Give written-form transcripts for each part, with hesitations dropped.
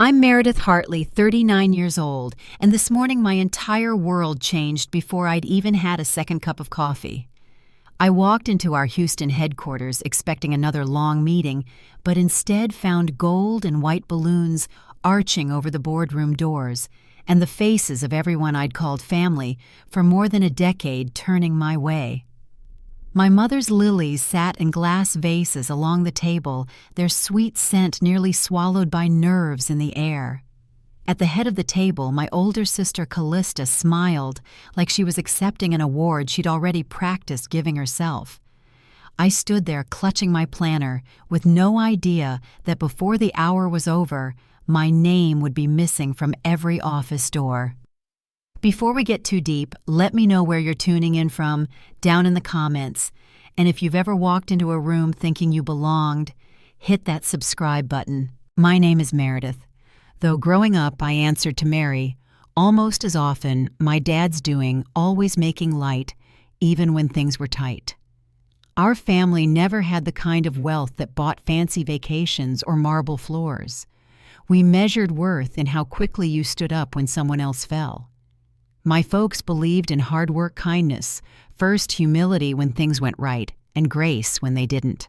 I'm Meredith Hartley, 39 years old, and this morning my entire world changed before I'd even had a second cup of coffee. I walked into our Houston headquarters expecting another long meeting, but instead found gold and white balloons arching over the boardroom doors, and the faces of everyone I'd called family for more than a decade turning my way. My mother's lilies sat in glass vases along the table, their sweet scent nearly swallowed by nerves in the air. At the head of the table, my older sister Callista smiled like she was accepting an award she'd already practiced giving herself. I stood there clutching my planner with no idea that before the hour was over, my name would be missing from every office door. Before we get too deep, let me know where you're tuning in from down in the comments. And if you've ever walked into a room thinking you belonged, hit that subscribe button. My name is Meredith. Though growing up I answered to Mary, almost as often my dad's doing, always making light, even when things were tight. Our family never had the kind of wealth that bought fancy vacations or marble floors. We measured worth in how quickly you stood up when someone else fell. My folks believed in hard work, kindness, first humility when things went right, and grace when they didn't.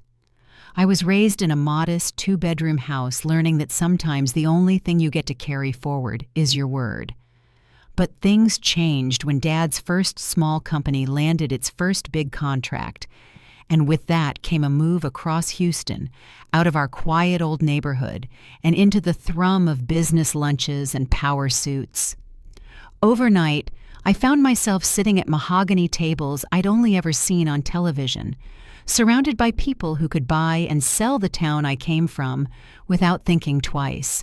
I was raised in a modest two-bedroom house learning that sometimes the only thing you get to carry forward is your word. But things changed when Dad's first small company landed its first big contract, and with that came a move across Houston, out of our quiet old neighborhood, and into the thrum of business lunches and power suits. Overnight, I found myself sitting at mahogany tables I'd only ever seen on television, surrounded by people who could buy and sell the town I came from without thinking twice.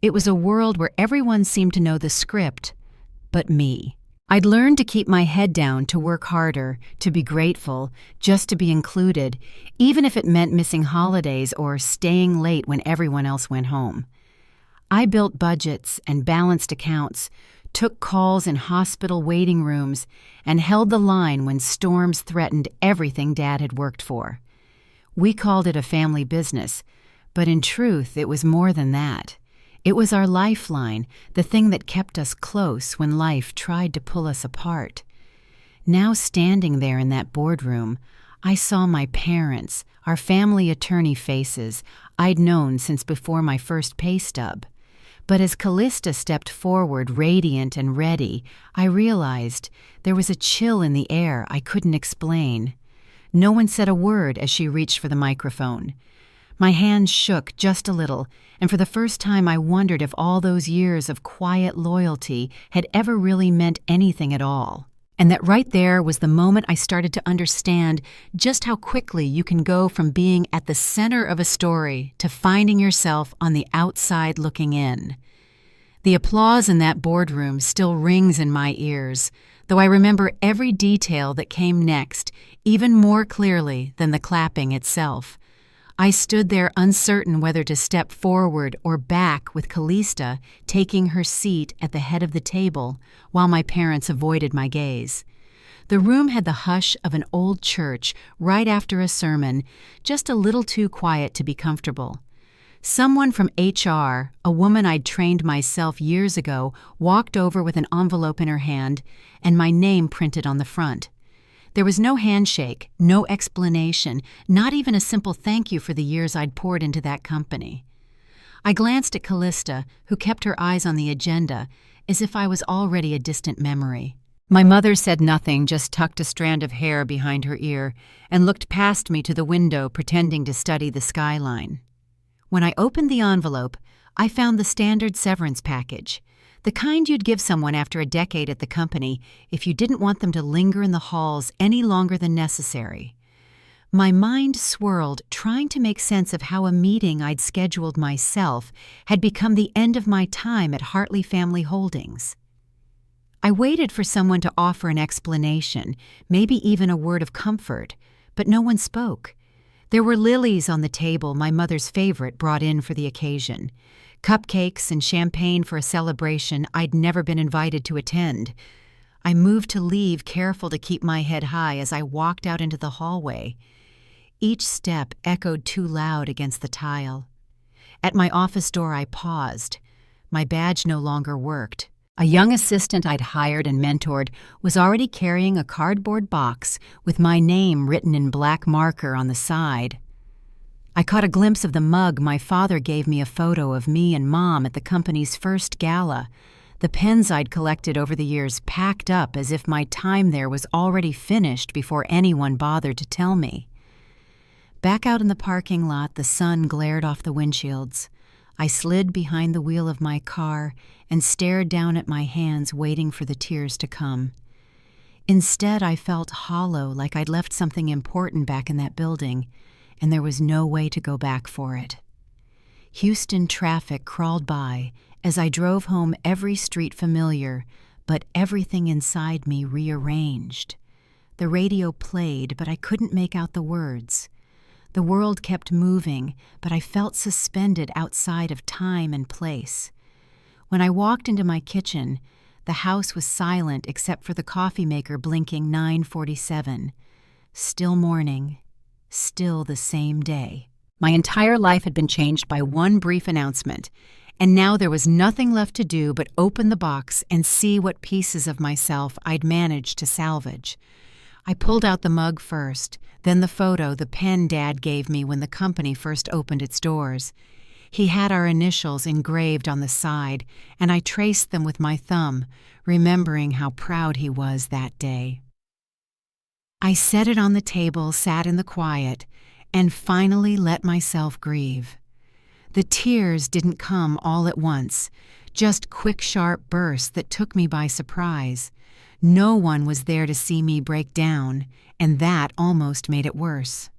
It was a world where everyone seemed to know the script, but me. I'd learned to keep my head down, to work harder, to be grateful, just to be included, even if it meant missing holidays or staying late when everyone else went home. I built budgets and balanced accounts, took calls in hospital waiting rooms, and held the line when storms threatened everything Dad had worked for. We called it a family business, but in truth it was more than that. It was our lifeline, the thing that kept us close when life tried to pull us apart. Now standing there in that boardroom, I saw my parents, our family attorney faces I'd known since before my first pay stub. But as Callista stepped forward, radiant and ready, I realized there was a chill in the air I couldn't explain. No one said a word as she reached for the microphone. My hands shook just a little, and for the first time I wondered if all those years of quiet loyalty had ever really meant anything at all. And that right there was the moment I started to understand just how quickly you can go from being at the center of a story to finding yourself on the outside looking in. The applause in that boardroom still rings in my ears, though I remember every detail that came next even more clearly than the clapping itself. I stood there uncertain whether to step forward or back, with Callista taking her seat at the head of the table while my parents avoided my gaze. The room had the hush of an old church right after a sermon, just a little too quiet to be comfortable. Someone from HR, a woman I'd trained myself years ago, walked over with an envelope in her hand and my name printed on the front. There was no handshake, no explanation, not even a simple thank you for the years I'd poured into that company. I glanced at Callista, who kept her eyes on the agenda, as if I was already a distant memory. My mother said nothing, just tucked a strand of hair behind her ear and looked past me to the window, pretending to study the skyline. When I opened the envelope, I found the standard severance package. The kind you'd give someone after a decade at the company if you didn't want them to linger in the halls any longer than necessary. My mind swirled, trying to make sense of how a meeting I'd scheduled myself had become the end of my time at Hartley Family Holdings. I waited for someone to offer an explanation, maybe even a word of comfort, but no one spoke. There were lilies on the table, my mother's favorite, brought in for the occasion. Cupcakes and champagne for a celebration I'd never been invited to attend. I moved to leave, careful to keep my head high as I walked out into the hallway. Each step echoed too loud against the tile. At my office door I paused. My badge no longer worked. A young assistant I'd hired and mentored was already carrying a cardboard box with my name written in black marker on the side. I caught a glimpse of the mug my father gave me, a photo of me and Mom at the company's first gala, the pens I'd collected over the years packed up as if my time there was already finished before anyone bothered to tell me. Back out in the parking lot, the sun glared off the windshields. I slid behind the wheel of my car and stared down at my hands, waiting for the tears to come. Instead, I felt hollow, like I'd left something important back in that building, and there was no way to go back for it. Houston traffic crawled by as I drove home, every street familiar, but everything inside me rearranged. The radio played, but I couldn't make out the words. The world kept moving, but I felt suspended outside of time and place. When I walked into my kitchen, the house was silent except for the coffee maker blinking 9:47. Still morning, still the same day. My entire life had been changed by one brief announcement, and now there was nothing left to do but open the box and see what pieces of myself I'd managed to salvage. I pulled out the mug first, then the photo, the pen Dad gave me when the company first opened its doors. He had our initials engraved on the side, and I traced them with my thumb, remembering how proud he was that day. I set it on the table, sat in the quiet, and finally let myself grieve. The tears didn't come all at once, just quick, sharp bursts that took me by surprise. No one was there to see me break down, and that almost made it worse.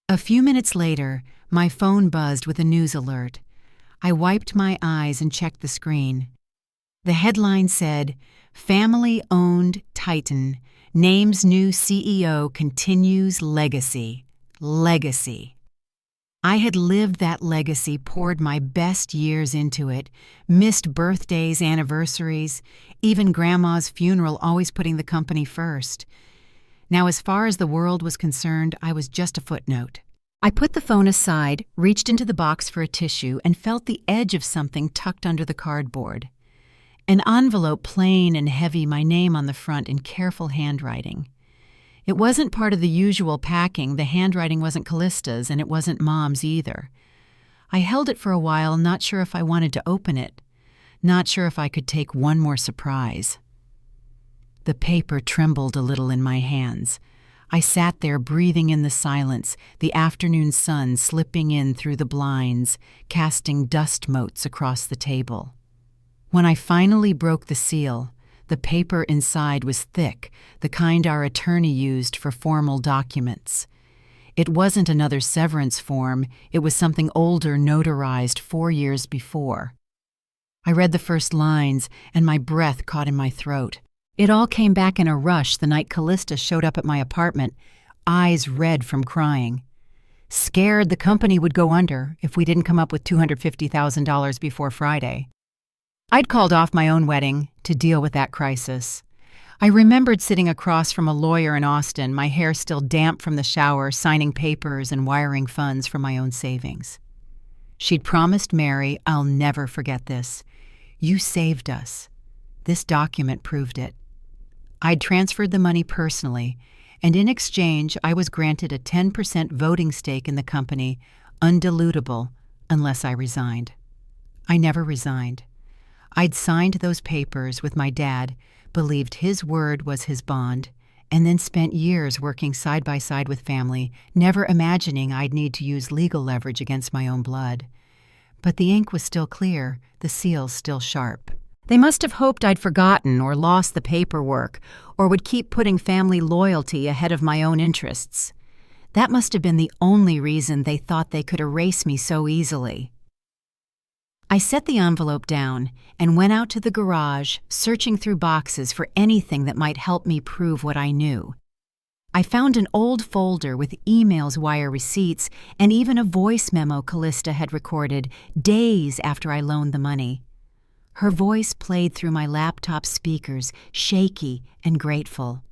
A few minutes later, my phone buzzed with a news alert. I wiped my eyes and checked the screen. The headline said, "Family-owned Titan names new CEO, continues legacy." Legacy. I had lived that legacy, poured my best years into it, missed birthdays, anniversaries, even Grandma's funeral, always putting the company first. Now, as far as the world was concerned, I was just a footnote. I put the phone aside, reached into the box for a tissue, and felt the edge of something tucked under the cardboard. An envelope, plain and heavy, my name on the front in careful handwriting. It wasn't part of the usual packing. The handwriting wasn't Callista's, and it wasn't Mom's either. I held it for a while, not sure if I wanted to open it, not sure if I could take one more surprise. The paper trembled a little in my hands. I sat there breathing in the silence, the afternoon sun slipping in through the blinds, casting dust motes across the table. When I finally broke the seal, the paper inside was thick, the kind our attorney used for formal documents. It wasn't another severance form, it was something older, notarized 4 years before. I read the first lines, and my breath caught in my throat. It all came back in a rush the night Callista showed up at my apartment, eyes red from crying. Scared the company would go under if we didn't come up with $250,000 before Friday. I'd called off my own wedding to deal with that crisis. I remembered sitting across from a lawyer in Austin, my hair still damp from the shower, signing papers and wiring funds from my own savings. She'd promised Mary, "I'll never forget this. You saved us." This document proved it. I'd transferred the money personally, and in exchange I was granted a 10% voting stake in the company, undilutable, unless I resigned. I never resigned. I'd signed those papers with my dad, believed his word was his bond, and then spent years working side by side with family, never imagining I'd need to use legal leverage against my own blood. But the ink was still clear, the seal still sharp. They must have hoped I'd forgotten or lost the paperwork, or would keep putting family loyalty ahead of my own interests. That must have been the only reason they thought they could erase me so easily. I set the envelope down and went out to the garage, searching through boxes for anything that might help me prove what I knew. I found an old folder with emails, wire receipts, and even a voice memo Callista had recorded days after I loaned the money. Her voice played through my laptop speakers, shaky and grateful.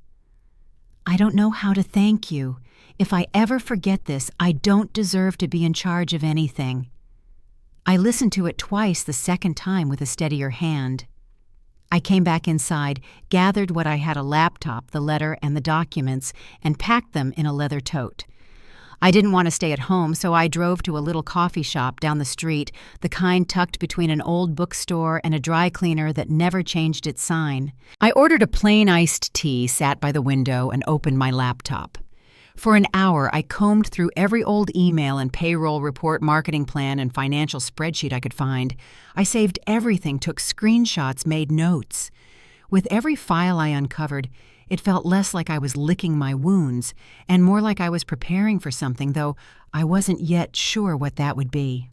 "I don't know how to thank you. If I ever forget this, I don't deserve to be in charge of anything. I listened to it twice the second time with a steadier hand. I came back inside, gathered what I had: a laptop, the letter, and the documents, and packed them in a leather tote. I didn't want to stay at home, so I drove to a little coffee shop down the street, the kind tucked between an old bookstore and a dry cleaner that never changed its sign. I ordered a plain iced tea, sat by the window, and opened my laptop. For an hour, I combed through every old email and payroll report, marketing plan, and financial spreadsheet I could find. I saved everything, took screenshots, made notes. With every file I uncovered, it felt less like I was licking my wounds and more like I was preparing for something, though I wasn't yet sure what that would be.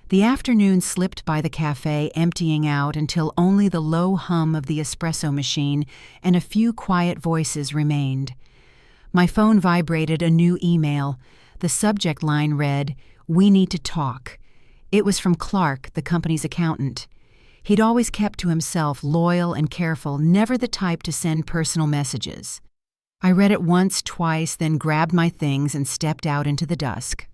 The afternoon slipped by the cafe, emptying out until only the low hum of the espresso machine and a few quiet voices remained. My phone vibrated a new email. The subject line read, "We need to talk." It was from Clark, the company's accountant. He'd always kept to himself, loyal and careful, never the type to send personal messages. I read it once, twice, then grabbed my things and stepped out into the dusk.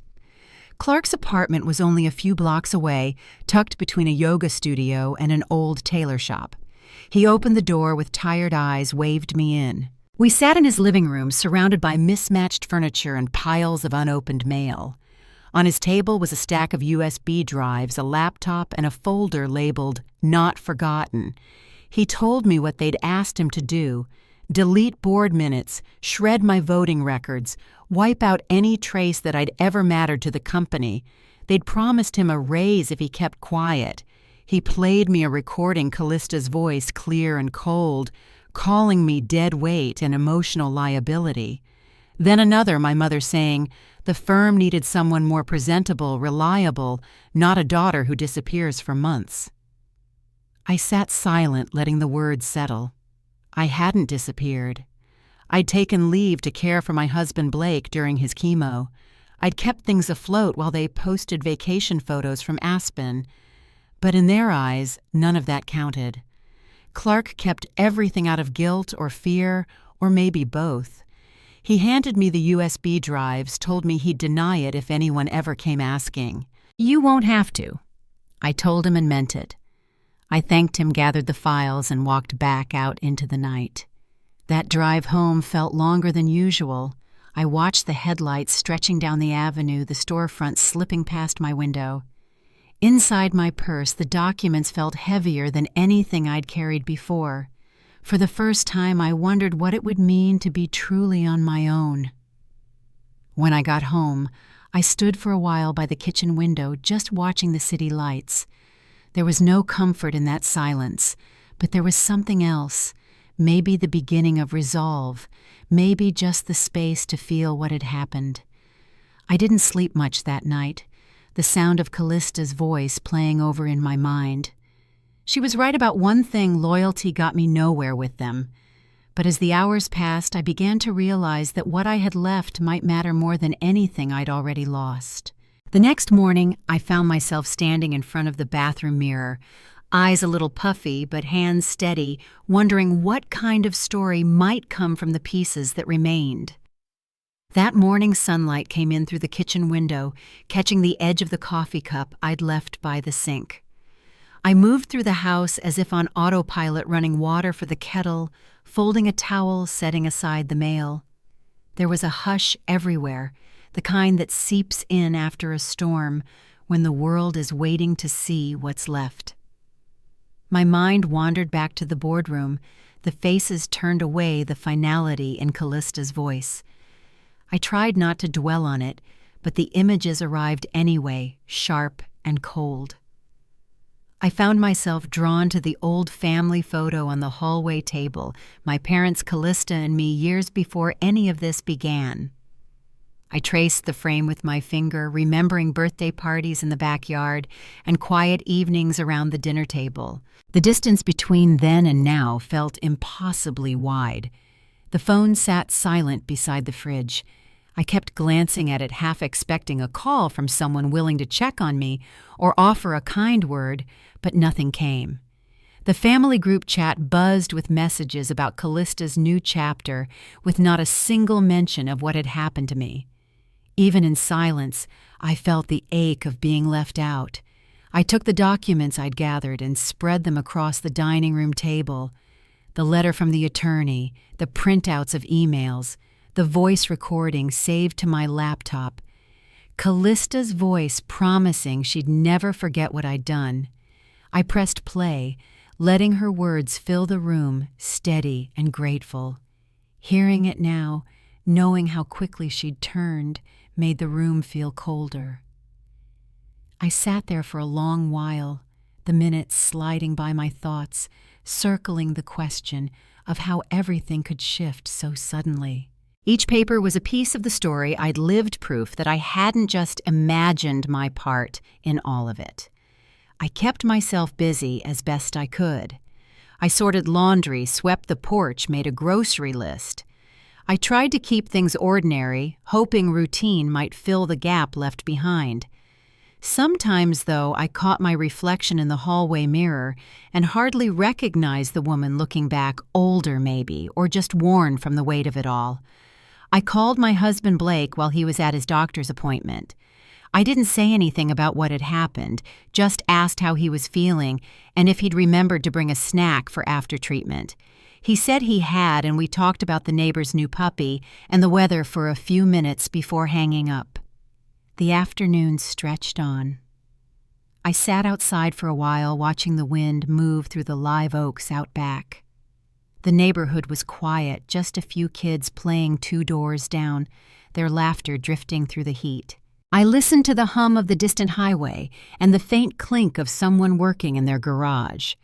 Clark's apartment was only a few blocks away, tucked between a yoga studio and an old tailor shop. He opened the door with tired eyes, waved me in. We sat in his living room, surrounded by mismatched furniture and piles of unopened mail. On his table was a stack of USB drives, a laptop, and a folder labeled "Not Forgotten." He told me what they'd asked him to do: delete board minutes, shred my voting records, wipe out any trace that I'd ever mattered to the company. They'd promised him a raise if he kept quiet. He played me a recording, Callista's voice clear and cold, calling me dead weight and emotional liability. Then another, my mother saying, the firm needed someone more presentable, reliable, not a daughter who disappears for months. I sat silent, letting the words settle. I hadn't disappeared. I'd taken leave to care for my husband Blake during his chemo. I'd kept things afloat while they posted vacation photos from Aspen. But in their eyes, none of that counted. Clark kept everything out of guilt or fear, or maybe both. He handed me the USB drives, told me he'd deny it if anyone ever came asking. "You won't have to." I told him and meant it. I thanked him, gathered the files, and walked back out into the night. That drive home felt longer than usual. I watched the headlights stretching down the avenue, the storefront slipping past my window. Inside my purse, the documents felt heavier than anything I'd carried before. For the first time, I wondered what it would mean to be truly on my own. When I got home, I stood for a while by the kitchen window, just watching the city lights. There was no comfort in that silence, but there was something else, maybe the beginning of resolve, maybe just the space to feel what had happened. I didn't sleep much that night, the sound of Callista's voice playing over in my mind. She was right about one thing: loyalty got me nowhere with them. But as the hours passed, I began to realize that what I had left might matter more than anything I'd already lost. The next morning, I found myself standing in front of the bathroom mirror, eyes a little puffy but hands steady, wondering what kind of story might come from the pieces that remained. That morning sunlight came in through the kitchen window, catching the edge of the coffee cup I'd left by the sink. I moved through the house as if on autopilot, running water for the kettle, folding a towel, setting aside the mail. There was a hush everywhere, the kind that seeps in after a storm when the world is waiting to see what's left. My mind wandered back to the boardroom, the faces turned away, the finality in Callista's voice. I tried not to dwell on it, but the images arrived anyway, sharp and cold. I found myself drawn to the old family photo on the hallway table, my parents Callista and me years before any of this began. I traced the frame with my finger, remembering birthday parties in the backyard and quiet evenings around the dinner table. The distance between then and now felt impossibly wide. The phone sat silent beside the fridge. I kept glancing at it, half expecting a call from someone willing to check on me or offer a kind word, but nothing came. The family group chat buzzed with messages about Callista's new chapter, with not a single mention of what had happened to me. Even in silence, I felt the ache of being left out. I took the documents I'd gathered and spread them across the dining room table. The letter from the attorney, the printouts of emails, the voice recording saved to my laptop. Callista's voice promising she'd never forget what I'd done. I pressed play, letting her words fill the room, steady and grateful. Hearing it now, knowing how quickly she'd turned, made the room feel colder. I sat there for a long while, the minutes sliding by my thoughts, circling the question of how everything could shift so suddenly. Each paper was a piece of the story I'd lived proof that I hadn't just imagined my part in all of it. I kept myself busy as best I could. I sorted laundry, swept the porch, made a grocery list. I tried to keep things ordinary, hoping routine might fill the gap left behind. Sometimes, though, I caught my reflection in the hallway mirror and hardly recognized the woman looking back, older maybe, or just worn from the weight of it all. I called my husband Blake while he was at his doctor's appointment. I didn't say anything about what had happened, just asked how he was feeling and if he'd remembered to bring a snack for after treatment. He said he had, and we talked about the neighbor's new puppy and the weather for a few minutes before hanging up. The afternoon stretched on. I sat outside for a while watching the wind move through the live oaks out back. The neighborhood was quiet, just a few kids playing 2 doors down, their laughter drifting through the heat. I listened to the hum of the distant highway and the faint clink of someone working in their garage.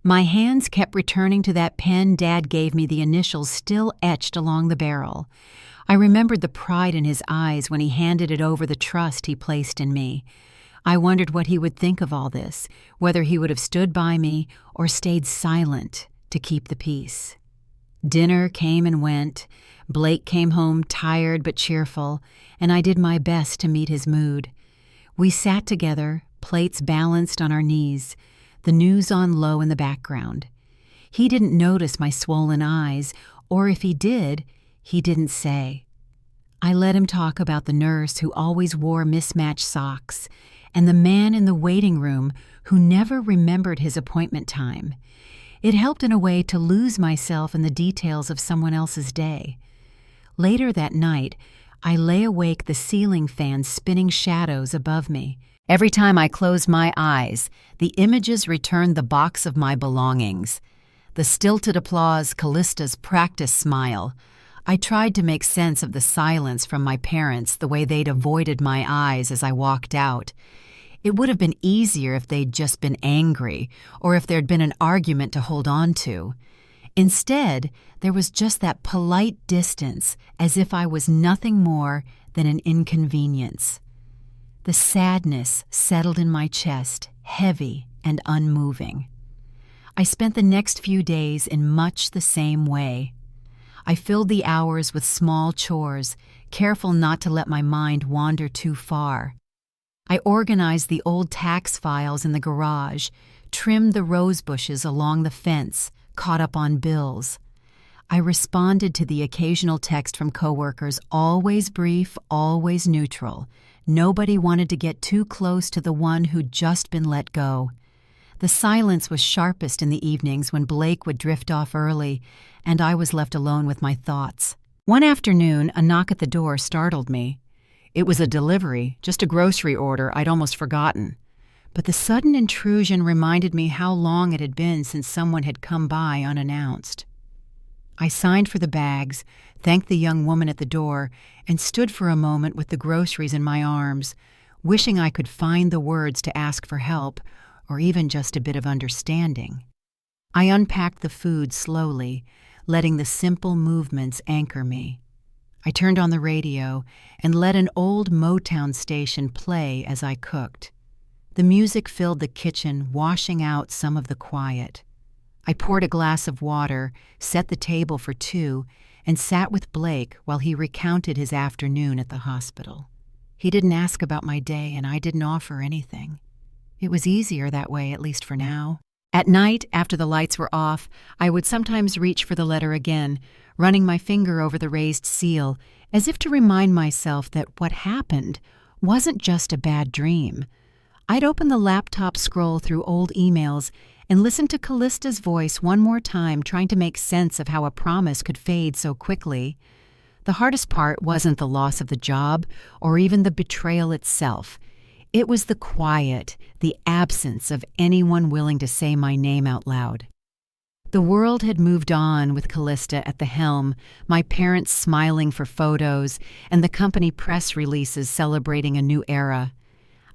My hands kept returning to that pen Dad gave me, the initials still etched along the barrel. I remembered the pride in his eyes when he handed it over, the trust he placed in me. I wondered what he would think of all this, whether he would have stood by me or stayed silent to keep the peace. Dinner came and went. Blake came home tired but cheerful, and I did my best to meet his mood. We sat together, plates balanced on our knees, the news on low in the background. He didn't notice my swollen eyes, or if he did, he didn't say. I let him talk about the nurse who always wore mismatched socks, and the man in the waiting room who never remembered his appointment time. It helped in a way to lose myself in the details of someone else's day. Later that night, I lay awake, the ceiling fan spinning shadows above me. Every time I closed my eyes, the images returned the box of my belongings. The stilted applause, Callista's practice smile. I tried to make sense of the silence from my parents, the way they'd avoided my eyes as I walked out. It would have been easier if they'd just been angry, or if there'd been an argument to hold on to. Instead, there was just that polite distance, as if I was nothing more than an inconvenience. The sadness settled in my chest, heavy and unmoving. I spent the next few days in much the same way. I filled the hours with small chores, careful not to let my mind wander too far. I organized the old tax files in the garage, trimmed the rose bushes along the fence, caught up on bills. I responded to the occasional text from coworkers, always brief, always neutral. Nobody wanted to get too close to the one who'd just been let go. The silence was sharpest in the evenings when Blake would drift off early, and I was left alone with my thoughts. One afternoon, a knock at the door startled me. It was a delivery, just a grocery order I'd almost forgotten. But the sudden intrusion reminded me how long it had been since someone had come by unannounced. I signed for the bags, thanked the young woman at the door, and stood for a moment with the groceries in my arms, wishing I could find the words to ask for help, or even just a bit of understanding. I unpacked the food slowly, letting the simple movements anchor me. I turned on the radio and let an old Motown station play as I cooked. The music filled the kitchen, washing out some of the quiet. I poured a glass of water, set the table for 2, and sat with Blake while he recounted his afternoon at the hospital. He didn't ask about my day, and I didn't offer anything. It was easier that way, at least for now. At night, after the lights were off, I would sometimes reach for the letter again, running my finger over the raised seal, as if to remind myself that what happened wasn't just a bad dream. I'd open the laptop, scroll through old emails, and listen to Callista's voice one more time, trying to make sense of how a promise could fade so quickly. The hardest part wasn't the loss of the job or even the betrayal itself. It was the quiet, the absence of anyone willing to say my name out loud. The world had moved on with Callista at the helm, my parents smiling for photos, and the company press releases celebrating a new era.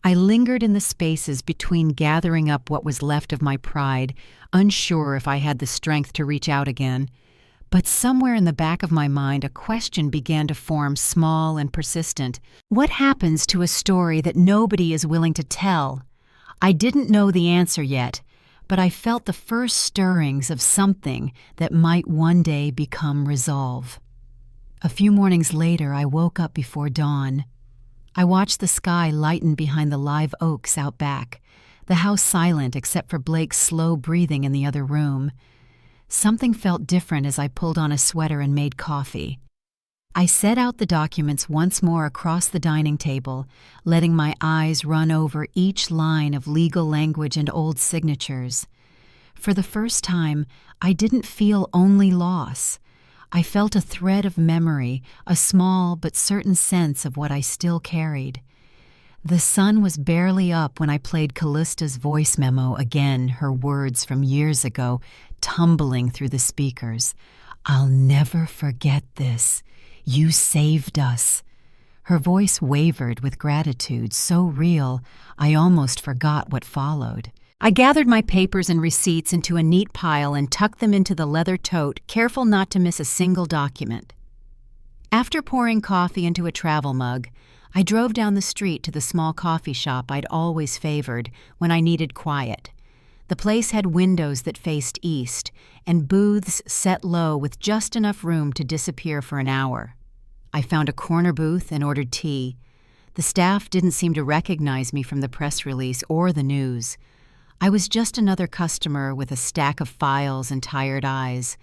I lingered in the spaces between, gathering up what was left of my pride, unsure if I had the strength to reach out again. But somewhere in the back of my mind, a question began to form, small and persistent. What happens to a story that nobody is willing to tell? I didn't know the answer yet, but I felt the first stirrings of something that might one day become resolve. A few mornings later, I woke up before dawn. I watched the sky lighten behind the live oaks out back, the house silent except for Blake's slow breathing in the other room. Something felt different as I pulled on a sweater and made coffee. I set out the documents once more across the dining table, letting my eyes run over each line of legal language and old signatures. For the first time, I didn't feel only loss. I felt a thread of memory, a small but certain sense of what I still carried. The sun was barely up when I played Callista's voice memo again, her words from years ago tumbling through the speakers. "I'll never forget this. You saved us." Her voice wavered with gratitude, so real I almost forgot what followed. I gathered my papers and receipts into a neat pile and tucked them into the leather tote, careful not to miss a single document. After pouring coffee into a travel mug, I drove down the street to the small coffee shop I'd always favored when I needed quiet. The place had windows that faced east, and booths set low with just enough room to disappear for an hour. I found a corner booth and ordered tea. The staff didn't seem to recognize me from the press release or the news. I was just another customer with a stack of files and tired eyes.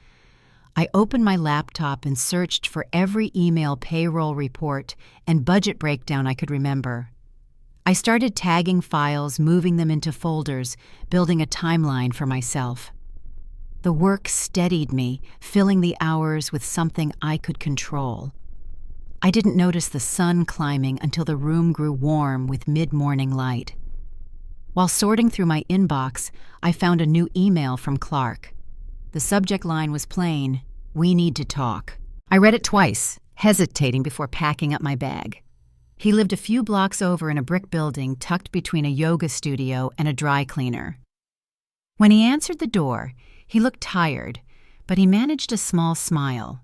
I opened my laptop and searched for every email, payroll report, and budget breakdown I could remember. I started tagging files, moving them into folders, building a timeline for myself. The work steadied me, filling the hours with something I could control. I didn't notice the sun climbing until the room grew warm with mid-morning light. While sorting through my inbox, I found a new email from Clark. The subject line was plain: "We need to talk." I read it twice, hesitating before packing up my bag. He lived a few blocks over in a brick building tucked between a yoga studio and a dry cleaner. When he answered the door, he looked tired, but he managed a small smile.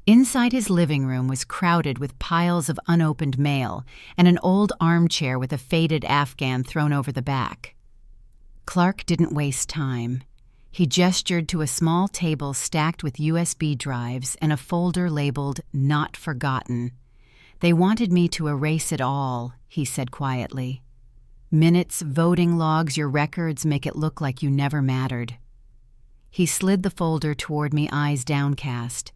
Inside his living room was crowded with piles of unopened mail and an old armchair with a faded Afghan thrown over the back. Clark didn't waste time. He gestured to a small table stacked with USB drives and a folder labeled "Not Forgotten." "They wanted me to erase it all," he said quietly. "Minutes, voting logs, your records make it look like you never mattered." He slid the folder toward me, eyes downcast.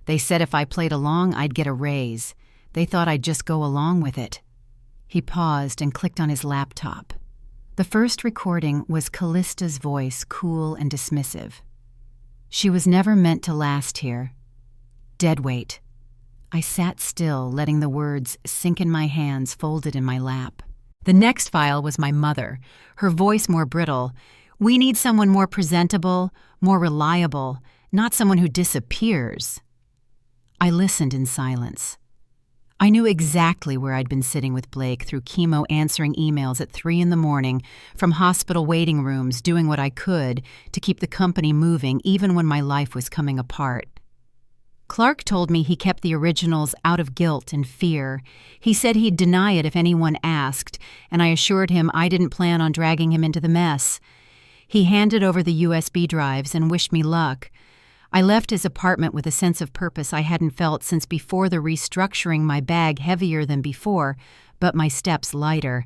"They said if I played along, I'd get a raise. They thought I'd just go along with it." He paused and clicked on his laptop. The first recording was Callista's voice, cool and dismissive. "She was never meant to last here. Dead weight." I sat still, letting the words sink in my hands folded in my lap. The next file was my mother, her voice more brittle. "We need someone more presentable, more reliable, not someone who disappears." I listened in silence. I knew exactly where I'd been sitting with Blake through chemo, answering emails at 3 a.m, from hospital waiting rooms, doing what I could to keep the company moving even when my life was coming apart. Clark told me he kept the originals out of guilt and fear. He said he'd deny it if anyone asked, and I assured him I didn't plan on dragging him into the mess. He handed over the USB drives and wished me luck. I left his apartment with a sense of purpose I hadn't felt since before the restructuring, my bag heavier than before, but my steps lighter.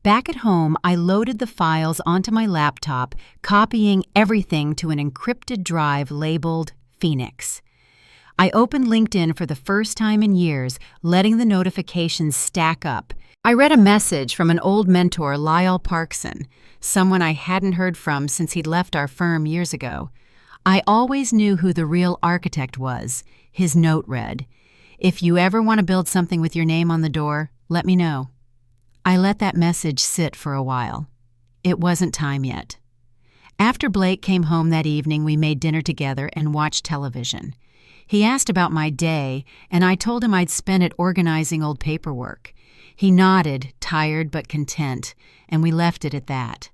Back at home, I loaded the files onto my laptop, copying everything to an encrypted drive labeled Phoenix. I opened LinkedIn for the first time in years, letting the notifications stack up. I read a message from an old mentor, Lyle Parkson, someone I hadn't heard from since he'd left our firm years ago. I always knew who the real architect was. His note read, "If you ever want to build something with your name on the door, let me know." I let that message sit for a while. It wasn't time yet. After Blake came home that evening, we made dinner together and watched television. He asked about my day, and I told him I'd spent it organizing old paperwork. He nodded, tired but content, and we left it at that.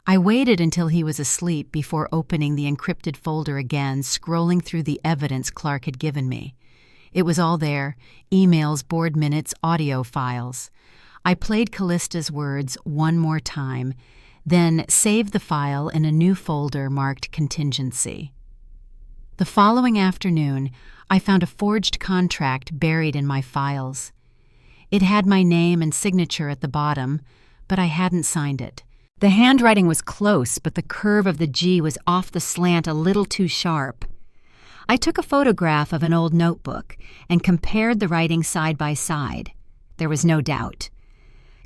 I waited until he was asleep before opening the encrypted folder again, scrolling through the evidence Clark had given me. It was all there: emails, board minutes, audio files. I played Callista's words one more time, then saved the file in a new folder marked contingency. The following afternoon, I found a forged contract buried in my files. It had my name and signature at the bottom, but I hadn't signed it. The handwriting was close, but the curve of the G was off the slant a little too sharp. I took a photograph of an old notebook and compared the writing side by side. There was no doubt.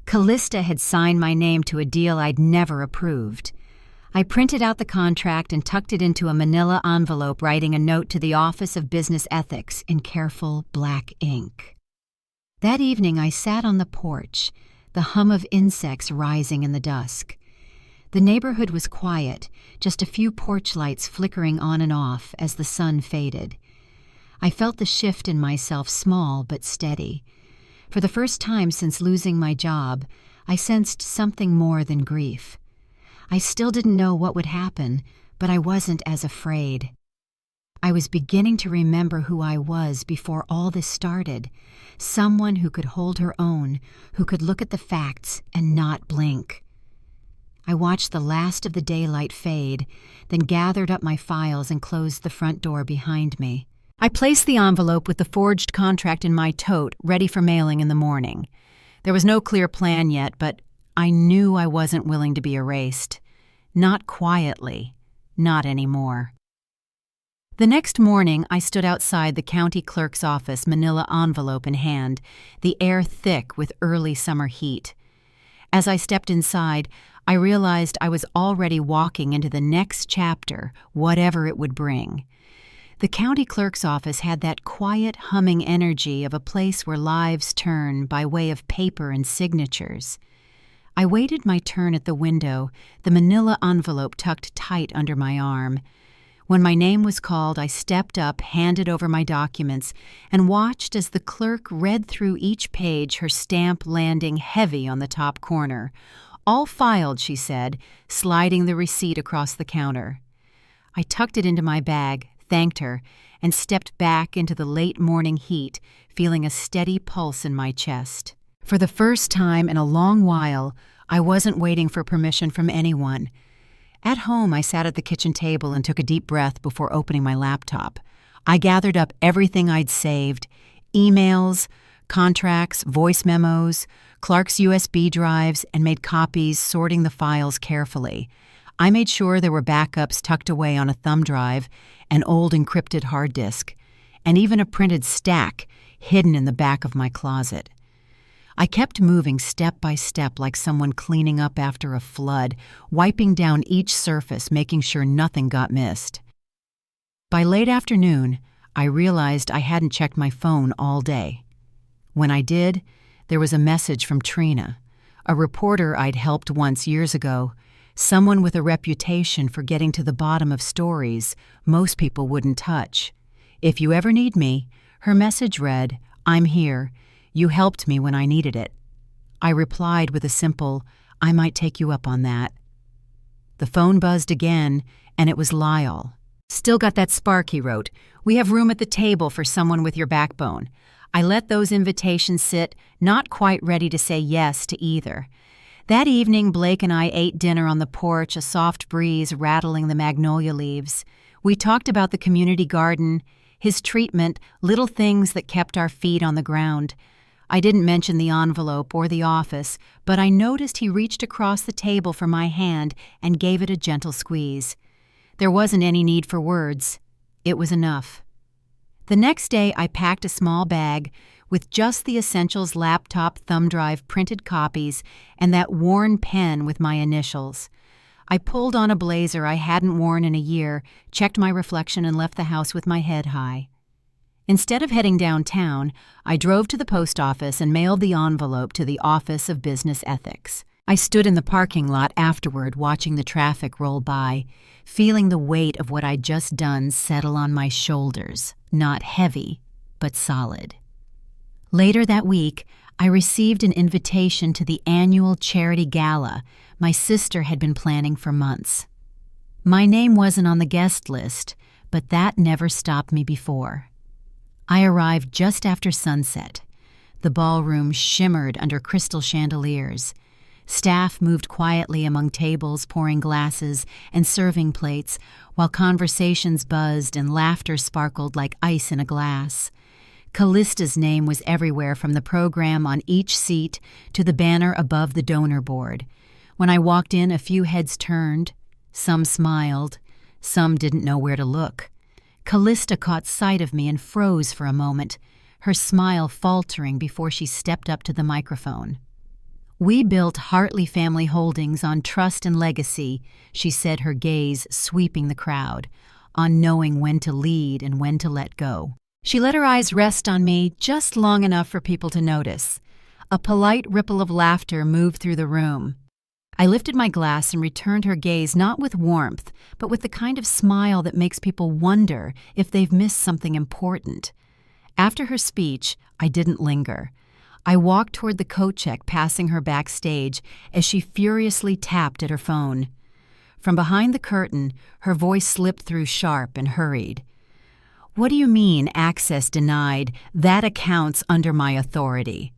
Callista had signed my name to a deal I'd never approved. I printed out the contract and tucked it into a manila envelope, writing a note to the Office of Business Ethics in careful black ink. That evening I sat on the porch, the hum of insects rising in the dusk. The neighborhood was quiet, just a few porch lights flickering on and off as the sun faded. I felt the shift in myself, small but steady. For the first time since losing my job, I sensed something more than grief. I still didn't know what would happen, but I wasn't as afraid. I was beginning to remember who I was before all this started, someone who could hold her own, who could look at the facts and not blink. I watched the last of the daylight fade, then gathered up my files and closed the front door behind me. I placed the envelope with the forged contract in my tote, ready for mailing in the morning. There was no clear plan yet, but I knew I wasn't willing to be erased. Not quietly. Not anymore. The next morning, I stood outside the county clerk's office, manila envelope in hand, the air thick with early summer heat. As I stepped inside, I realized I was already walking into the next chapter, whatever it would bring. The county clerk's office had that quiet, humming energy of a place where lives turn by way of paper and signatures. I waited my turn at the window, the manila envelope tucked tight under my arm. When my name was called, I stepped up, handed over my documents, and watched as the clerk read through each page, her stamp landing heavy on the top corner. "All filed," she said, sliding the receipt across the counter. I tucked it into my bag, thanked her, and stepped back into the late morning heat, feeling a steady pulse in my chest. For the first time in a long while, I wasn't waiting for permission from anyone. At home, I sat at the kitchen table and took a deep breath before opening my laptop. I gathered up everything I'd saved: emails, contracts, voice memos, Clark's USB drives, and made copies, sorting the files carefully. I made sure there were backups tucked away on a thumb drive, an old encrypted hard disk, and even a printed stack hidden in the back of my closet. I kept moving step by step like someone cleaning up after a flood, wiping down each surface, making sure nothing got missed. By late afternoon, I realized I hadn't checked my phone all day. When I did, there was a message from Trina, a reporter I'd helped once years ago, someone with a reputation for getting to the bottom of stories most people wouldn't touch. "If you ever need me," her message read, "I'm here. You helped me when I needed it." I replied with a simple, "I might take you up on that." The phone buzzed again, and it was Lyle. "Still got that spark," he wrote. "We have room at the table for someone with your backbone." I let those invitations sit, not quite ready to say yes to either. That evening, Blake and I ate dinner on the porch, a soft breeze rattling the magnolia leaves. We talked about the community garden, his treatment, little things that kept our feet on the ground. I didn't mention the envelope or the office, but I noticed he reached across the table for my hand and gave it a gentle squeeze. There wasn't any need for words. It was enough. The next day, I packed a small bag with just the essentials laptop thumb drive printed copies and that worn pen with my initials. I pulled on a blazer I hadn't worn in a year, checked my reflection, and left the house with my head high. Instead of heading downtown, I drove to the post office and mailed the envelope to the Office of Business Ethics. I stood in the parking lot afterward watching the traffic roll by, feeling the weight of what I'd just done settle on my shoulders, not heavy, but solid. Later that week, I received an invitation to the annual charity gala my sister had been planning for months. My name wasn't on the guest list, but that never stopped me before. I arrived just after sunset. The ballroom shimmered under crystal chandeliers. Staff moved quietly among tables, pouring glasses and serving plates, while conversations buzzed and laughter sparkled like ice in a glass. Callista's name was everywhere, from the program on each seat to the banner above the donor board. When I walked in, a few heads turned. Some smiled. Some didn't know where to look. Callista caught sight of me and froze for a moment, her smile faltering before she stepped up to the microphone. "We built Hartley Family Holdings on trust and legacy," she said, her gaze sweeping the crowd, "on knowing when to lead and when to let go." She let her eyes rest on me just long enough for people to notice. A polite ripple of laughter moved through the room. I lifted my glass and returned her gaze not with warmth, but with the kind of smile that makes people wonder if they've missed something important. After her speech, I didn't linger. I walked toward the coat check, passing her backstage as she furiously tapped at her phone. From behind the curtain, her voice slipped through sharp and hurried. "What do you mean, access denied? That account's under my authority."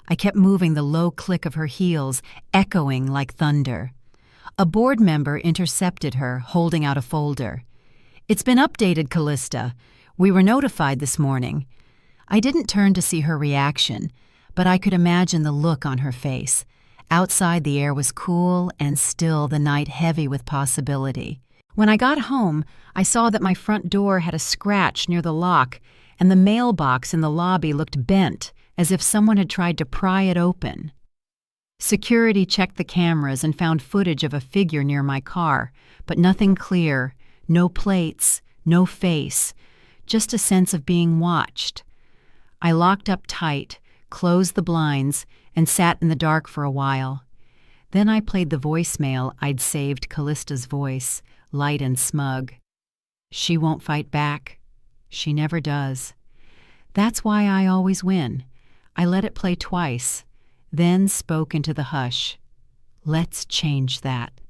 I kept moving, the low click of her heels echoing like thunder. A board member intercepted her, holding out a folder. "It's been updated, Callista. We were notified this morning." I didn't turn to see her reaction, but I could imagine the look on her face. Outside, the air was cool and still, the night heavy with possibility. When I got home, I saw that my front door had a scratch near the lock, and the mailbox in the lobby looked bent, as if someone had tried to pry it open. Security checked the cameras and found footage of a figure near my car, but nothing clear, no plates, no face, just a sense of being watched. I locked up tight, closed the blinds, and sat in the dark for a while. Then I played the voicemail I'd saved, Callista's voice, light and smug. "She won't fight back. She never does. That's why I always win." I let it play twice, then spoke into the hush. "Let's change that."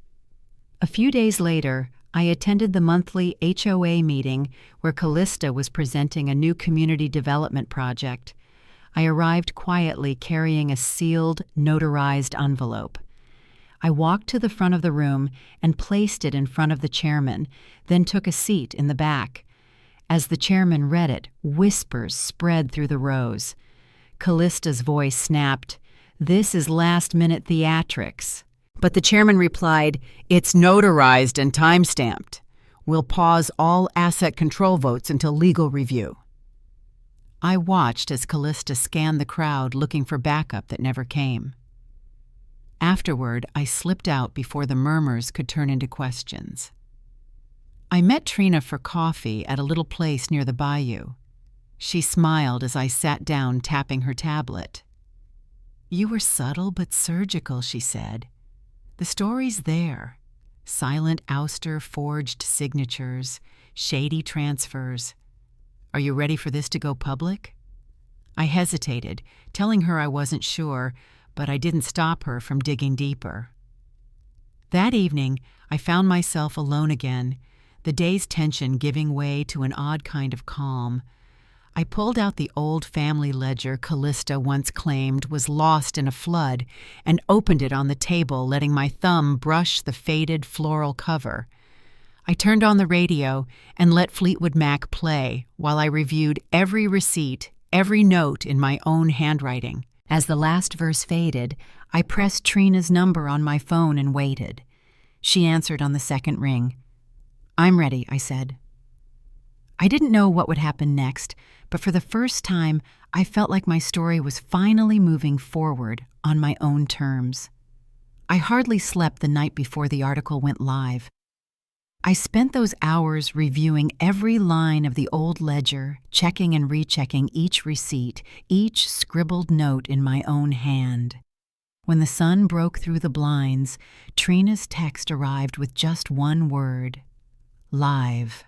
A few days later, I attended the monthly HOA meeting where Callista was presenting a new community development project. I arrived quietly carrying a sealed, notarized envelope. I walked to the front of the room and placed it in front of the chairman, then took a seat in the back. As the chairman read it, whispers spread through the rows. Callista's voice snapped, "This is last-minute theatrics." But the chairman replied, "It's notarized and time-stamped. We'll pause all asset control votes until legal review." I watched as Callista scanned the crowd looking for backup that never came. Afterward, I slipped out before the murmurs could turn into questions. I met Trina for coffee at a little place near the bayou. She smiled as I sat down, tapping her tablet. "You were subtle but surgical," she said. "The story's there. Silent ouster, forged signatures, shady transfers. Are you ready for this to go public?" I hesitated, telling her I wasn't sure, but I didn't stop her from digging deeper. That evening, I found myself alone again, the day's tension giving way to an odd kind of calm. I pulled out the old family ledger Callista once claimed was lost in a flood and opened it on the table, letting my thumb brush the faded floral cover. I turned on the radio and let Fleetwood Mac play while I reviewed every receipt, every note in my own handwriting. As the last verse faded, I pressed Trina's number on my phone and waited. She answered on the second ring. "I'm ready," I said. I didn't know what would happen next, but for the first time, I felt like my story was finally moving forward on my own terms. I hardly slept the night before the article went live. I spent those hours reviewing every line of the old ledger, checking and rechecking each receipt, each scribbled note in my own hand. When the sun broke through the blinds, Trina's text arrived with just one word: live.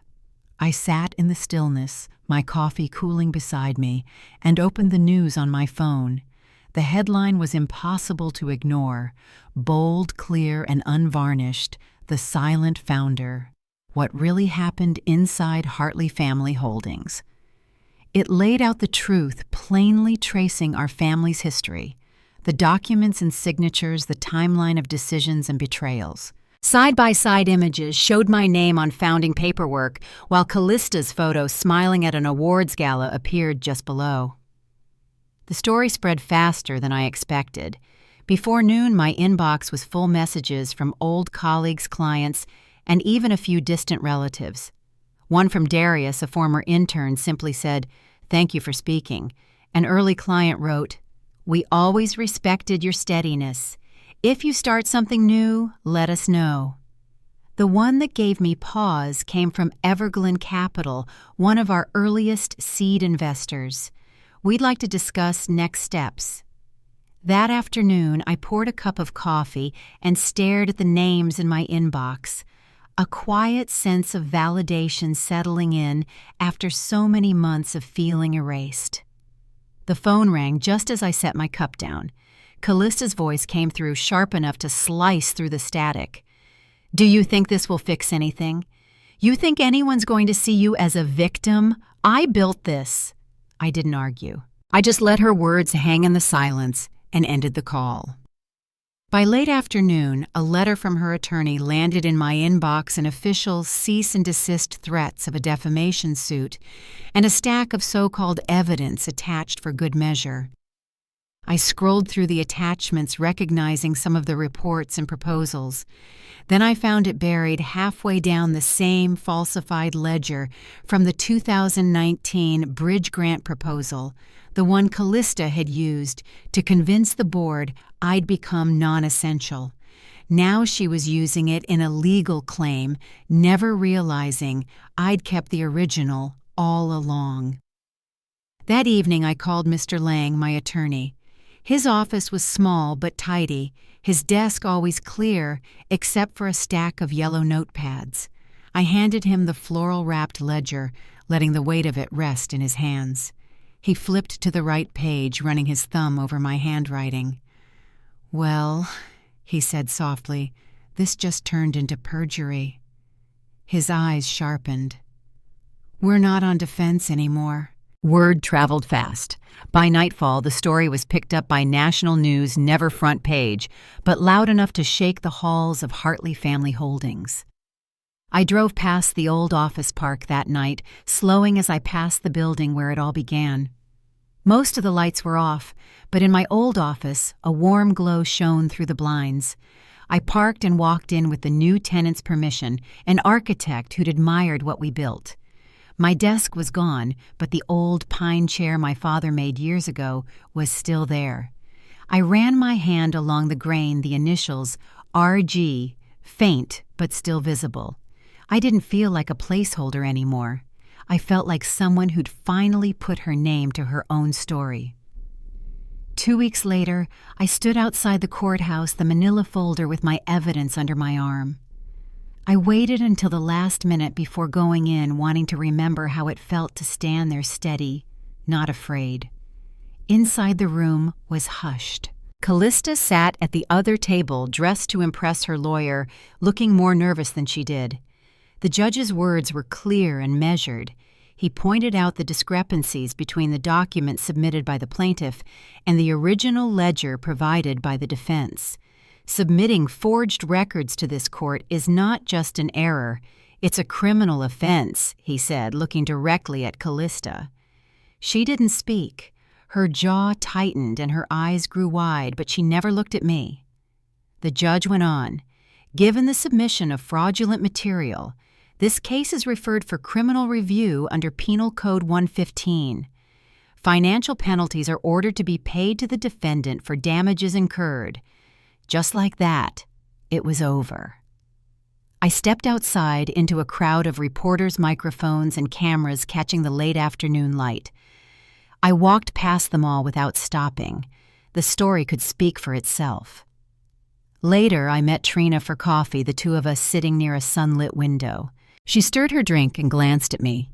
I sat in the stillness, my coffee cooling beside me, and opened the news on my phone. The headline was impossible to ignore: bold, clear, and unvarnished, the silent founder. What really happened inside Hartley Family Holdings. It laid out the truth, plainly tracing our family's history, the documents and signatures, the timeline of decisions and betrayals. Side-by-side images showed my name on founding paperwork, while Callista's photo smiling at an awards gala appeared just below. The story spread faster than I expected. Before noon, my inbox was full messages from old colleagues, clients, and even a few distant relatives. One from Darius, a former intern, simply said, "Thank you for speaking." An early client wrote, "We always respected your steadiness. If you start something new, let us know." The one that gave me pause came from Everglyn Capital, one of our earliest seed investors. "We'd like to discuss next steps." That afternoon, I poured a cup of coffee and stared at the names in my inbox, a quiet sense of validation settling in after so many months of feeling erased. The phone rang just as I set my cup down. Callista's voice came through sharp enough to slice through the static. "Do you think this will fix anything? You think anyone's going to see you as a victim? I built this." I didn't argue. I just let her words hang in the silence and ended the call. By late afternoon, a letter from her attorney landed in my inbox, an official cease and desist threats of a defamation suit, and a stack of so-called evidence attached for good measure. I scrolled through the attachments, recognizing some of the reports and proposals. Then I found it buried halfway down the same falsified ledger from the 2019 bridge grant proposal, the one Callista had used to convince the board I'd become non-essential. Now she was using it in a legal claim, never realizing I'd kept the original all along. That evening I called Mr. Lang, my attorney. His office was small but tidy, his desk always clear except for a stack of yellow notepads. I handed him the floral-wrapped ledger, letting the weight of it rest in his hands. He flipped to the right page, running his thumb over my handwriting. "Well," he said softly, "this just turned into perjury." His eyes sharpened. "We're not on defense anymore." Word traveled fast. By nightfall, the story was picked up by national news, never front page, but loud enough to shake the halls of Hartley Family Holdings. I drove past the old office park that night, slowing as I passed the building where it all began. Most of the lights were off, but in my old office, a warm glow shone through the blinds. I parked and walked in with the new tenant's permission, an architect who'd admired what we built. My desk was gone, but the old pine chair my father made years ago was still there. I ran my hand along the grain, the initials RG, faint but still visible. I didn't feel like a placeholder anymore. I felt like someone who'd finally put her name to her own story. 2 weeks later, I stood outside the courthouse, the manila folder with my evidence under my arm. I waited until the last minute before going in, wanting to remember how it felt to stand there steady, not afraid. Inside the room was hushed. Callista sat at the other table, dressed to impress her lawyer, looking more nervous than she did. The judge's words were clear and measured. He pointed out the discrepancies between the document submitted by the plaintiff and the original ledger provided by the defense. Submitting forged records to this court is not just an error, it's a criminal offense, he said, looking directly at Callista. She didn't speak. Her jaw tightened and her eyes grew wide, but she never looked at me. The judge went on. Given the submission of fraudulent material, This case is referred for criminal review under Penal Code 115. Financial penalties are ordered to be paid to the defendant for damages incurred. Just like that, it was over. I stepped outside into a crowd of reporters, microphones, and cameras catching the late afternoon light. I walked past them all without stopping. The story could speak for itself. Later, I met Trina for coffee, the two of us sitting near a sunlit window. She stirred her drink and glanced at me.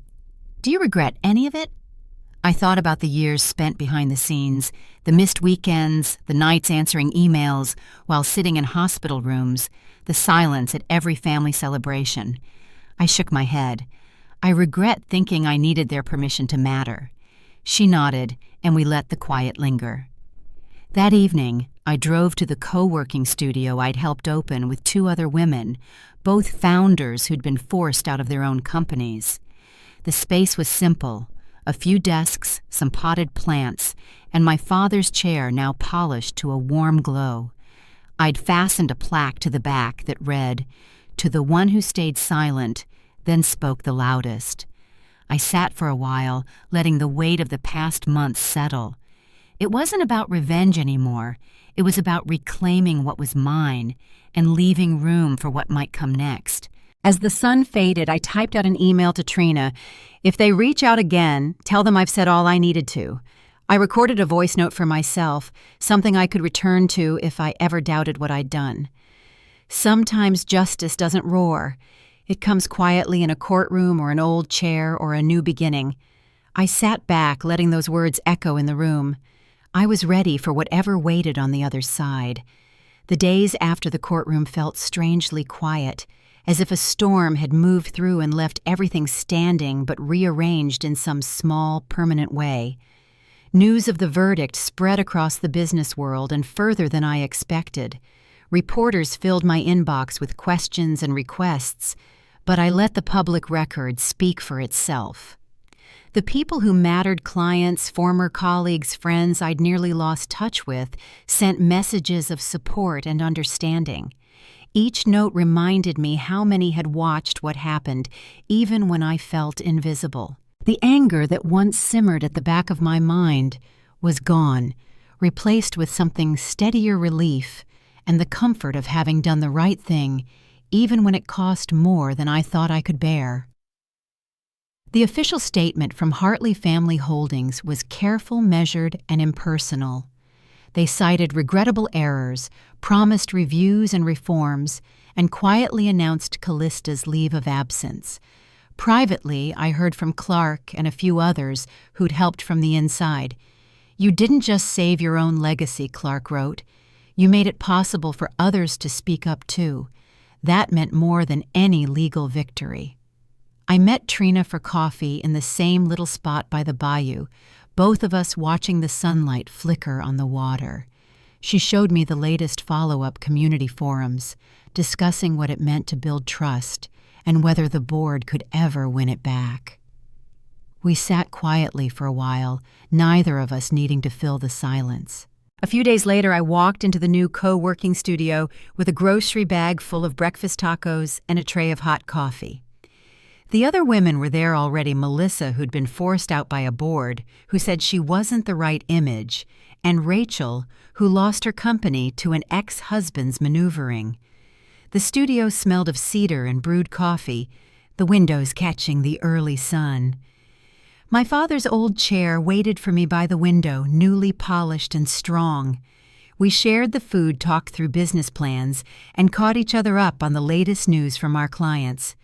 "Do you regret any of it?" I thought about the years spent behind the scenes, the missed weekends, the nights answering emails while sitting in hospital rooms, the silence at every family celebration. I shook my head. I regret thinking I needed their permission to matter. She nodded, and we let the quiet linger. That evening, I drove to the co-working studio I'd helped open with two other women, both founders who'd been forced out of their own companies. The space was simple. A few desks, some potted plants, and my father's chair now polished to a warm glow. I'd fastened a plaque to the back that read, "To the one who stayed silent, then spoke the loudest." I sat for a while, letting the weight of the past months settle. It wasn't about revenge anymore. It was about reclaiming what was mine and leaving room for what might come next. As the sun faded, I typed out an email to Trina. "If they reach out again, tell them I've said all I needed to." I recorded a voice note for myself, something I could return to if I ever doubted what I'd done. Sometimes justice doesn't roar. It comes quietly in a courtroom or an old chair or a new beginning. I sat back, letting those words echo in the room. I was ready for whatever waited on the other side. The days after the courtroom felt strangely quiet, as if a storm had moved through and left everything standing but rearranged in some small, permanent way. News of the verdict spread across the business world and further than I expected. Reporters filled my inbox with questions and requests, but I let the public record speak for itself. The people who mattered, clients, former colleagues, friends I'd nearly lost touch with, sent messages of support and understanding. Each note reminded me how many had watched what happened, even when I felt invisible. The anger that once simmered at the back of my mind was gone, replaced with something steadier relief and the comfort of having done the right thing, even when it cost more than I thought I could bear. The official statement from Hartley Family Holdings was careful, measured, and impersonal. They cited regrettable errors, promised reviews and reforms, and quietly announced Callista's leave of absence. Privately, I heard from Clark and a few others who'd helped from the inside. "You didn't just save your own legacy," Clark wrote. "You made it possible for others to speak up too. That meant more than any legal victory." I met Trina for coffee in the same little spot by the bayou, both of us watching the sunlight flicker on the water. She showed me the latest follow-up community forums, discussing what it meant to build trust and whether the board could ever win it back. We sat quietly for a while, neither of us needing to fill the silence. A few days later, I walked into the new co-working studio with a grocery bag full of breakfast tacos and a tray of hot coffee. The other women were there already: Melissa, who'd been forced out by a board, who said she wasn't the right image, and Rachel, who lost her company to an ex-husband's maneuvering. The studio smelled of cedar and brewed coffee, the windows catching the early sun. My father's old chair waited for me by the window, newly polished and strong. We shared the food, talked through business plans, and caught each other up on the latest news from our clients.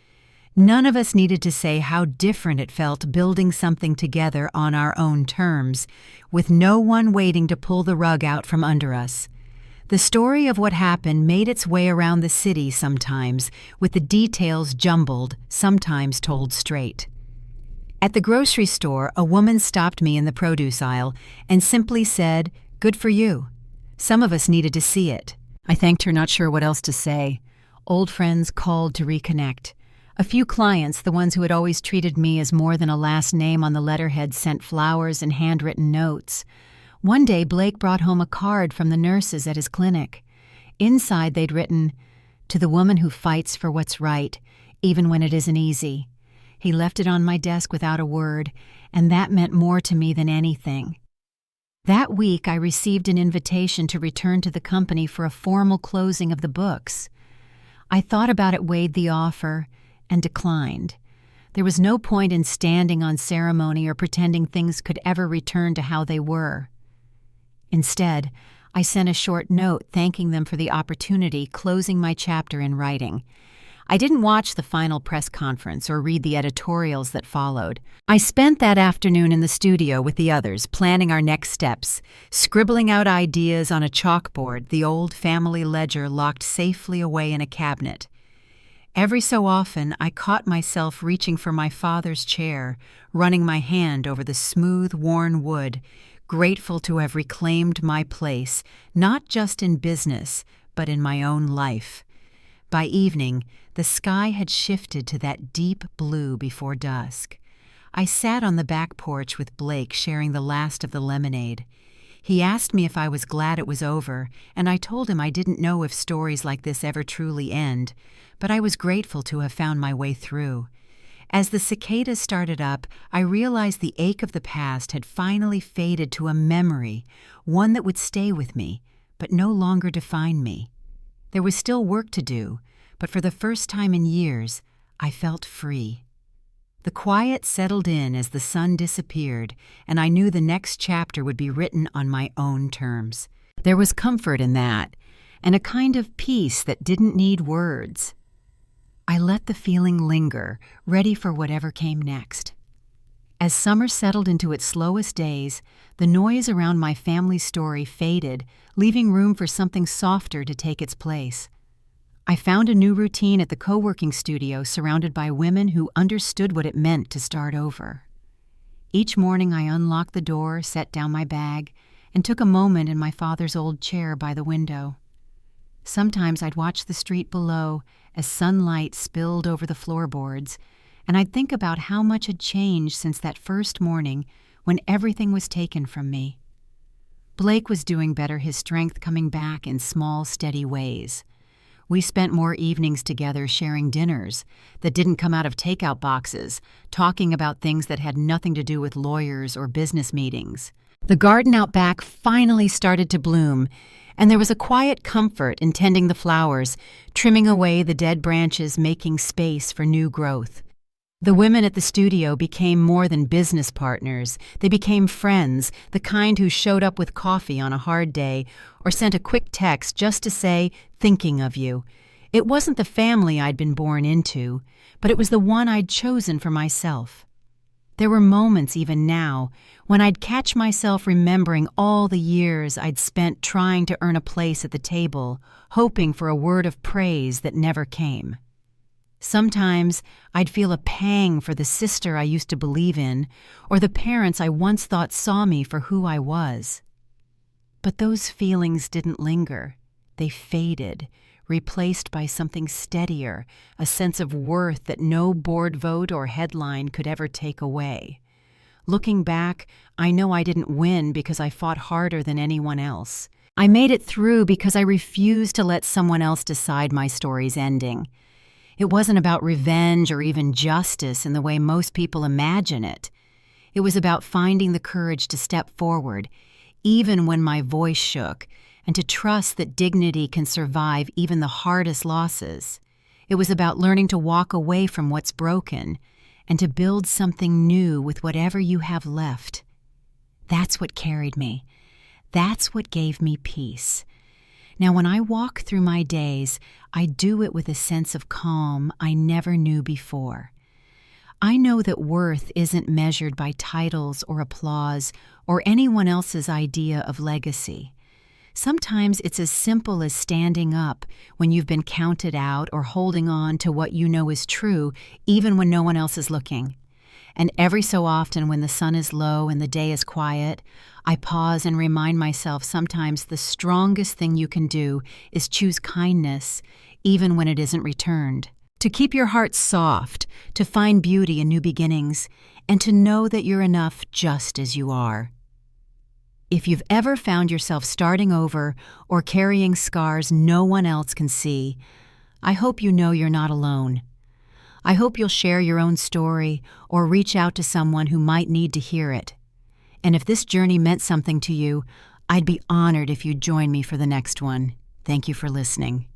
None of us needed to say how different it felt building something together on our own terms, with no one waiting to pull the rug out from under us. The story of what happened made its way around the city sometimes, with the details jumbled, sometimes told straight. At the grocery store, a woman stopped me in the produce aisle and simply said, "Good for you." Some of us needed to see it. I thanked her, not sure what else to say. Old friends called to reconnect. A few clients, the ones who had always treated me as more than a last name on the letterhead, sent flowers and handwritten notes. One day, Blake brought home a card from the nurses at his clinic. Inside, they'd written, "To the woman who fights for what's right, even when it isn't easy. He left it on my desk without a word, and that meant more to me than anything. That week, I received an invitation to return to the company for a formal closing of the books. I thought about it, weighed the offer, and declined. There was no point in standing on ceremony or pretending things could ever return to how they were. Instead, I sent a short note thanking them for the opportunity, closing my chapter in writing. I didn't watch the final press conference or read the editorials that followed. I spent that afternoon in the studio with the others, planning our next steps, scribbling out ideas on a chalkboard, the old family ledger locked safely away in a cabinet. Every so often, I caught myself reaching for my father's chair, running my hand over the smooth, worn wood, grateful to have reclaimed my place, not just in business, but in my own life. By evening, the sky had shifted to that deep blue before dusk. I sat on the back porch with Blake, sharing the last of the lemonade. He asked me if I was glad it was over, and I told him I didn't know if stories like this ever truly end, but I was grateful to have found my way through. As the cicadas started up, I realized the ache of the past had finally faded to a memory, one that would stay with me, but no longer define me. There was still work to do, but for the first time in years, I felt free. The quiet settled in as the sun disappeared, and I knew the next chapter would be written on my own terms. There was comfort in that, and a kind of peace that didn't need words. I let the feeling linger, ready for whatever came next. As summer settled into its slowest days, the noise around my family's story faded, leaving room for something softer to take its place. I found a new routine at the co-working studio surrounded by women who understood what it meant to start over. Each morning I unlocked the door, set down my bag, and took a moment in my father's old chair by the window. Sometimes I'd watch the street below as sunlight spilled over the floorboards, and I'd think about how much had changed since that first morning when everything was taken from me. Blake was doing better, his strength coming back in small, steady ways. We spent more evenings together sharing dinners that didn't come out of takeout boxes, talking about things that had nothing to do with lawyers or business meetings. The garden out back finally started to bloom, and there was a quiet comfort in tending the flowers, trimming away the dead branches, making space for new growth. The women at the studio became more than business partners. They became friends, the kind who showed up with coffee on a hard day or sent a quick text just to say, "Thinking of you." It wasn't the family I'd been born into, but it was the one I'd chosen for myself. There were moments even now when I'd catch myself remembering all the years I'd spent trying to earn a place at the table, hoping for a word of praise that never came. Sometimes I'd feel a pang for the sister I used to believe in, or the parents I once thought saw me for who I was. But those feelings didn't linger. They faded, replaced by something steadier, a sense of worth that no board vote or headline could ever take away. Looking back, I know I didn't win because I fought harder than anyone else. I made it through because I refused to let someone else decide my story's ending. It wasn't about revenge or even justice in the way most people imagine it. It was about finding the courage to step forward, even when my voice shook, and to trust that dignity can survive even the hardest losses. It was about learning to walk away from what's broken and to build something new with whatever you have left. That's what carried me. That's what gave me peace. Now, when I walk through my days, I do it with a sense of calm I never knew before. I know that worth isn't measured by titles or applause or anyone else's idea of legacy. Sometimes it's as simple as standing up when you've been counted out or holding on to what you know is true, even when no one else is looking. And every so often when the sun is low and the day is quiet, I pause and remind myself sometimes the strongest thing you can do is choose kindness, even when it isn't returned. To keep your heart soft, to find beauty in new beginnings, and to know that you're enough just as you are. If you've ever found yourself starting over or carrying scars no one else can see, I hope you know you're not alone. I hope you'll share your own story or reach out to someone who might need to hear it. And if this journey meant something to you, I'd be honored if you'd join me for the next one. Thank you for listening.